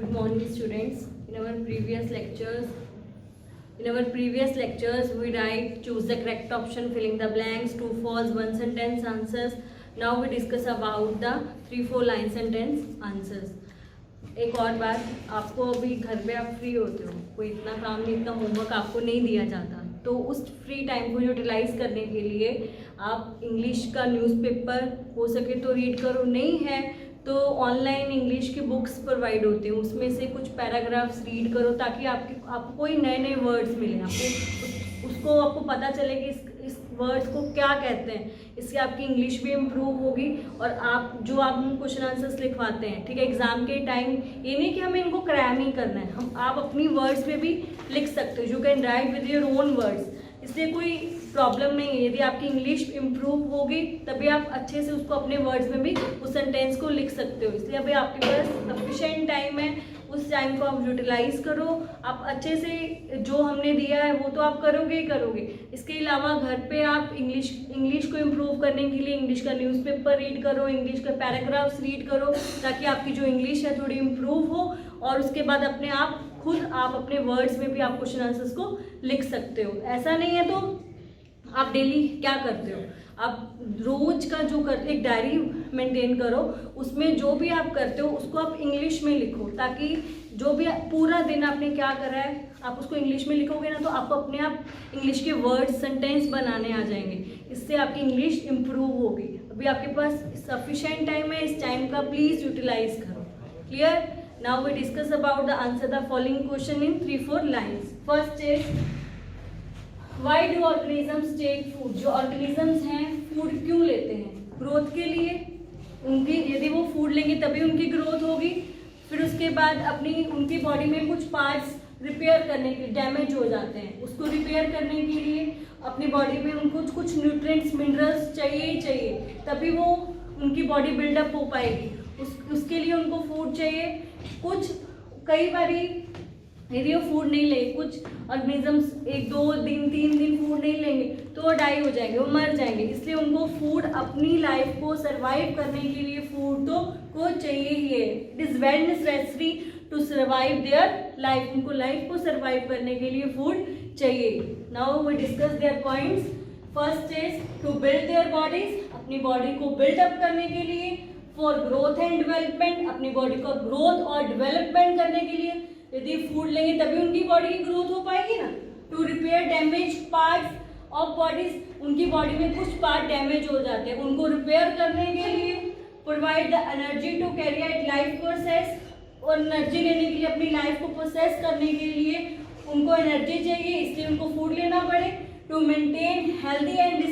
Good morning, students. In our previous lectures, we write choose the correct option, filling the blanks, true, false, one sentence answers. Now we discuss about the 3-4 line sentence answers. एक और बात, आपको अभी घर पे आप free होते हो, कोई इतना काम नहीं, इतना होमवर्क आपको नहीं दिया जाता, तो उस फ्री टाइम को यूटिलाइज करने के लिए आप इंग्लिश का न्यूज़पेपर हो सके तो रीड करो, नहीं है तो ऑनलाइन इंग्लिश की बुक्स प्रोवाइड होती हैं, उसमें से कुछ पैराग्राफ्स रीड करो ताकि आपको कोई नए नए वर्ड्स मिलें, उसको आपको पता चले कि इस वर्ड्स को क्या कहते हैं। इससे आपकी इंग्लिश भी इम्प्रूव होगी और आप क्वेश्चन आंसर्स लिखवाते हैं, ठीक है, एग्जाम के टाइम, ये नहीं कि हमें इनको क्रैम ही करना है, आप अपनी वर्ड्स में भी लिख सकते हो, you can write with your own words, इसलिए कोई प्रॉब्लम नहीं है। यदि आपकी इंग्लिश इम्प्रूव होगी तभी आप अच्छे से उसको अपने वर्ड्स में भी उस सेंटेंस को लिख सकते हो, इसलिए अभी आपके पास सफिशिएंट टाइम है, उस टाइम को आप यूटिलाइज करो, आप अच्छे से जो हमने दिया है वो तो आप करोगे ही करोगे। इसके अलावा घर पे आप इंग्लिश को इम्प्रूव करने के लिए इंग्लिश का न्यूज़पेपर रीड करो, इंग्लिश का पैराग्राफ्स रीड करो, ताकि आपकी जो इंग्लिश है थोड़ी इम्प्रूव हो और उसके बाद आप अपने वर्ड्स में भी आप क्वेश्चन आंसर्स को लिख सकते हो। ऐसा नहीं है तो आप डेली क्या करते हो, आप रोज का जो करते एक डायरी मेंटेन करो, उसमें जो भी आप करते हो उसको आप इंग्लिश में लिखो, ताकि जो भी पूरा दिन आपने क्या करा है आप उसको इंग्लिश में लिखोगे ना, तो आपको अपने आप इंग्लिश के वर्ड्स सेंटेंस बनाने आ जाएंगे, इससे आपकी इंग्लिश इम्प्रूव होगी। अभी आपके पास सफिशिएंट टाइम है, इस टाइम का प्लीज यूटिलाइज करो। Clear? Now we discuss about the answer the following question in 3-4 lines. First is why do organisms take food? जो ऑर्गेनिजम्स हैं फूड क्यों लेते हैं? ग्रोथ के लिए, यदि वो फूड लेंगे तभी उनकी ग्रोथ होगी, फिर उसके बाद उनकी बॉडी में कुछ पार्ट्स रिपेयर करने के लिए डैमेज हो जाते हैं, उसको रिपेयर करने के लिए अपनी बॉडी में उनको कुछ न्यूट्रिएंट्स मिनरल्स चाहिए ही चाहिए, तभी वो उनकी बॉडी बिल्डअप हो पाएगी, उसके लिए उनको फूड चाहिए। कई बारी यदि वो फूड नहीं ले, कुछ ऑर्गेनिजम्स 1-2 दिन 3 दिन फूड नहीं लेंगे तो वो डाई हो जाएंगे, वो मर जाएंगे, इसलिए उनको फूड अपनी लाइफ को सरवाइव करने के लिए फूड तो को चाहिए ही है। It is very necessary to survive their life, उनको लाइफ को सर्वाइव करने के लिए फूड चाहिए। Now we discuss their points. First is to build their bodies, अपनी बॉडी को बिल्डअप करने के लिए, फॉर ग्रोथ एंड डेवलपमेंट, अपनी बॉडी को ग्रोथ और डेवलपमेंट करने के लिए, यदि फूड लेंगे तभी उनकी बॉडी की ग्रोथ हो पाएगी ना। To repair damage parts of bodies, उनकी बॉडी में कुछ पार्ट डैमेज हो जाते हैं, उनको रिपेयर करने के लिए। Provide the energy to carry out life process, और एनर्जी लेने के लिए, अपनी लाइफ को प्रोसेस करने के लिए उनको एनर्जी चाहिए, इसलिए उनको फूड लेना पड़े। To maintain healthy and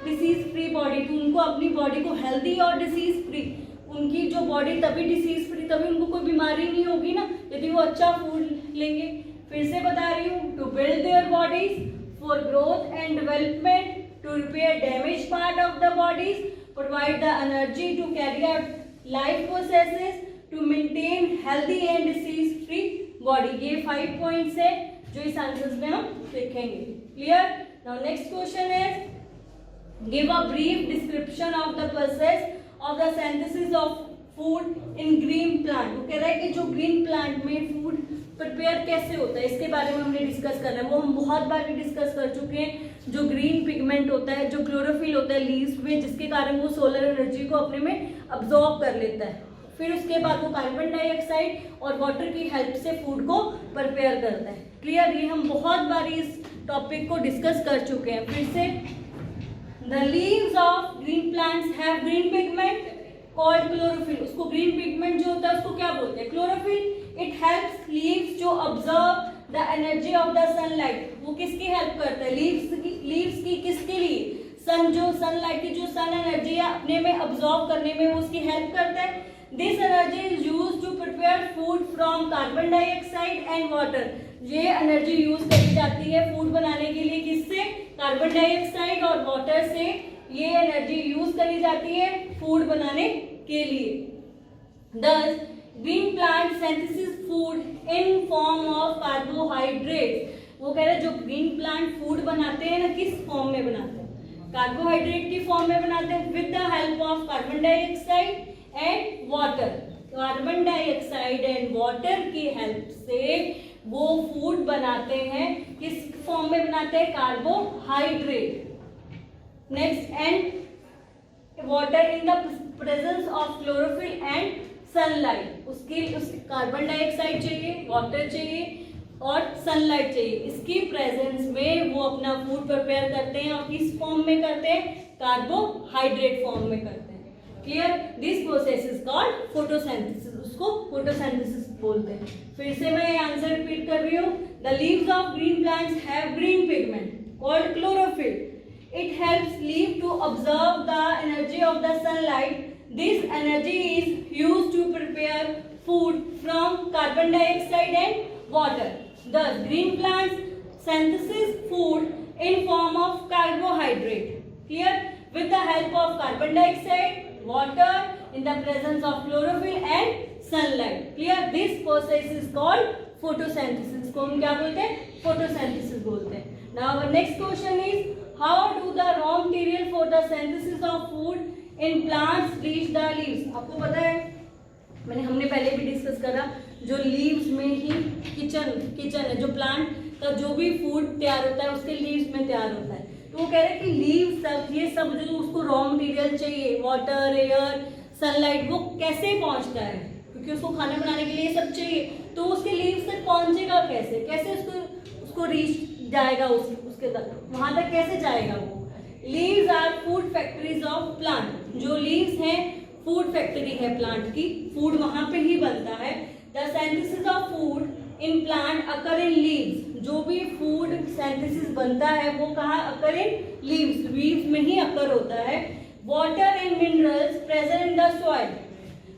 disease free body, तो उनको अपनी बॉडी को हेल्दी और डिसीज फ्री, उनकी जो बॉडी तभी डिसीज फ्री, तभी उनको कोई बीमारी नहीं होगी ना यदि वो अच्छा फूड लेंगे। फिर से बता रही हूँ, to build their bodies for growth and development, to repair damage part of the bodies, provide the energy to carry out life processes, to maintain healthy and disease free body. ये 5 points है जो इस answers में हम देखेंगे। Clear? Now next question is give a brief description of the process of the synthesis of food in green plant. वो कह रहा है कि जो ग्रीन प्लांट में फूड प्रिपेयर कैसे होता है, इसके बारे में हमने डिस्कस करना है, वो हम बहुत बार भी डिस्कस कर चुके हैं। जो ग्रीन पिगमेंट होता है, जो क्लोरोफिल होता है लीव्स में, जिसके कारण वो सोलर एनर्जी को अपने में अब्जॉर्ब कर लेता है, फिर उसके बाद वो कार्बन डाइऑक्साइड और वाटर की हेल्प से फूड को प्रिपेयर करता है। क्लियर? ये हम बहुत बार इस टॉपिक को डिस्कस कर चुके हैं। फिर से The leaves of green plants have green pigment called chlorophyll. उसको green pigment जो होता है उसको क्या बोलते हैं? Chlorophyll. It helps leaves जो absorb the energy of the sunlight. वो किसकी हेल्प करता है? leaves की किसके लिए? sunlight की जो sun energy है अपने में absorb करने में वो उसकी हेल्प करता है। This energy is used to prepare food from carbon dioxide and water. ये एनर्जी यूज करी जाती है फूड बनाने के लिए, किससे? कार्बन डाइऑक्साइड और वाटर से ये एनर्जी यूज करी जाती है फूड बनाने के लिए। Thus, green plant synthesis food in form of carbohydrates. वो कह रहे हैं जो ग्रीन प्लांट फूड बनाते हैं ना, किस फॉर्म में बनाते हैं? कार्बोहाइड्रेट की फॉर्म में बनाते हैं, with the help of carbon dioxide and water. Carbon dioxide and water की हेल्प से वो फूड बनाते हैं, किस फॉर्म में बनाते हैं, carbohydrate. Next, and water in the presence of chlorophyll and sunlight, उसकी कार्बन डाइऑक्साइड चाहिए, वाटर चाहिए और सनलाइट चाहिए, इसकी प्रेजेंस में वो अपना फूड प्रिपेयर करते हैं और किस फॉर्म में करते हैं, कार्बोहाइड्रेट फॉर्म में करते हैं। Clear? This process is called photosynthesis, उसको फोटोसिंथेसिस बोलते हैं। फिर से मैं आंसर रिपीट कर रही हूँ। The leaves of green plants have green pigment called chlorophyll. It helps leaf to absorb the energy of the sunlight. This energy is used to prepare food from carbon dioxide and water. Thus, green plants synthesize food in form of carbohydrate. Clear? With the help of carbon dioxide, water, in the presence of chlorophyll and sunlight. Clear? This process is called photosynthesis. इसको हम क्या बोलते हैं? Photosynthesis बोलते हैं. Now, our next question is, how do the raw material for the synthesis of food in plants reach the leaves? आपको पता है, हमने पहले भी डिस्कस करा, जो लीव्स में ही किचन है, जो प्लांट का जो भी फूड तैयार होता है उसके लीव्स में तैयार होता है। तो वो कह रहे हैं कि लीव्स तक ये सब जो उसको रॉ मटेरियल चाहिए, वाटर, एयर, सनलाइट, वो कैसे पहुंचता है, क्योंकि उसको खाना बनाने के लिए ये सब चाहिए, तो उसके लीव्स तक पहुंचेगा कैसे उसको रीच जाएगा, उसके तक, वहां तक कैसे जाएगा वो? Leaves are food factories of plant, जो लीव्स हैं फूड फैक्ट्री है प्लांट की, फूड वहां पे ही बनता है। The synthesis of food in plant occur in leaves, जो भी फूड सिंथेसिस बनता है वो कहाँ अकर इन लीव्स में ही अकर होता है। Water and minerals present in the soil,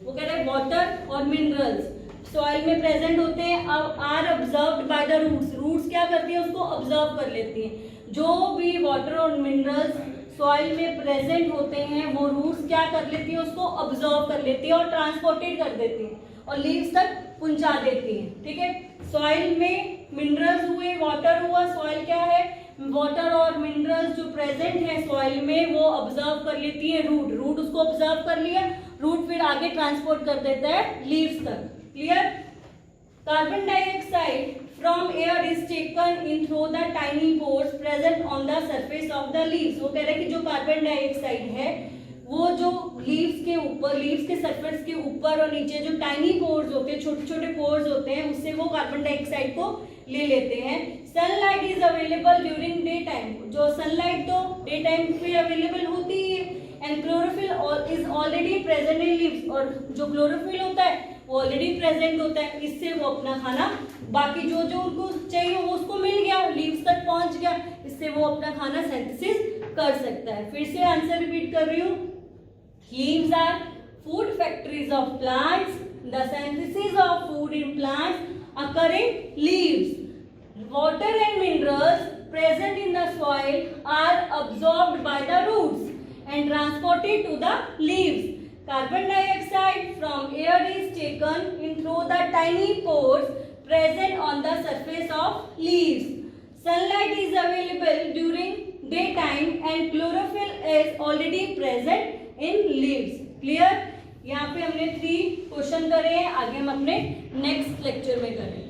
वो कह रहे हैं वाटर और मिनरल्स सॉइल में प्रेजेंट होते हैं, are observed by the roots क्या करती है, उसको ऑब्जर्व कर लेती हैं। जो भी वाटर और मिनरल्स सॉइल में प्रेजेंट होते हैं वो रूट्स क्या कर लेती है, उसको ऑब्जर्व कर लेती है और ट्रांसपोर्टेड कर देती है और लीव्स तक पहुंचा देती है। ठीक है, सॉइल में मिनरल्स हुए, वाटर हुआ, सॉइल क्या है, वाटर और मिनरल्स जो प्रेजेंट है सॉइल में वो ऑब्जर्व कर लेती है रूट उसको ऑब्जर्व कर लिया, रूट फिर आगे ट्रांसपोर्ट कर देता है लीव्स तक। Clear? Carbon dioxide from air is taken in through the tiny pores present on the surface of the leaves. वो कह रहे हैं कि जो कार्बन डाइऑक्साइड है वो जो लीव्स के ऊपर, लीव्स के सरफेस के ऊपर और नीचे जो टाइनी पोर्स होते हैं, छोटे छोटे पोर्स होते हैं, उससे वो कार्बन डाइऑक्साइड को ले लेते हैं। Sunlight is available during day time, जो सनलाइट तो डे टाइम पे अवेलेबल होती है, and chlorophyll is already present in leaves, और जो क्लोरोफिल होता है वो ऑलरेडी प्रेजेंट होता है, इससे वो अपना खाना, बाकी जो उनको चाहिए वो उसको मिल गया, लीव्स तक पहुंच गया, इससे वो अपना खाना सिंथेसिस कर सकता है। फिर से आंसर रिपीट कर रही हूँ, leaves are food factories of plants, the synthesis of food in plants occur in leaves, water and minerals present in the soil are absorbed by the roots and transported to the leaves. Carbon dioxide from air is taken in through the tiny pores present on the surface of leaves. Sunlight is available during daytime and chlorophyll is already present in leaves. Clear? यहाँ पे हमने 3 question करे हैं, आगे हम अपने next lecture में करेंगे।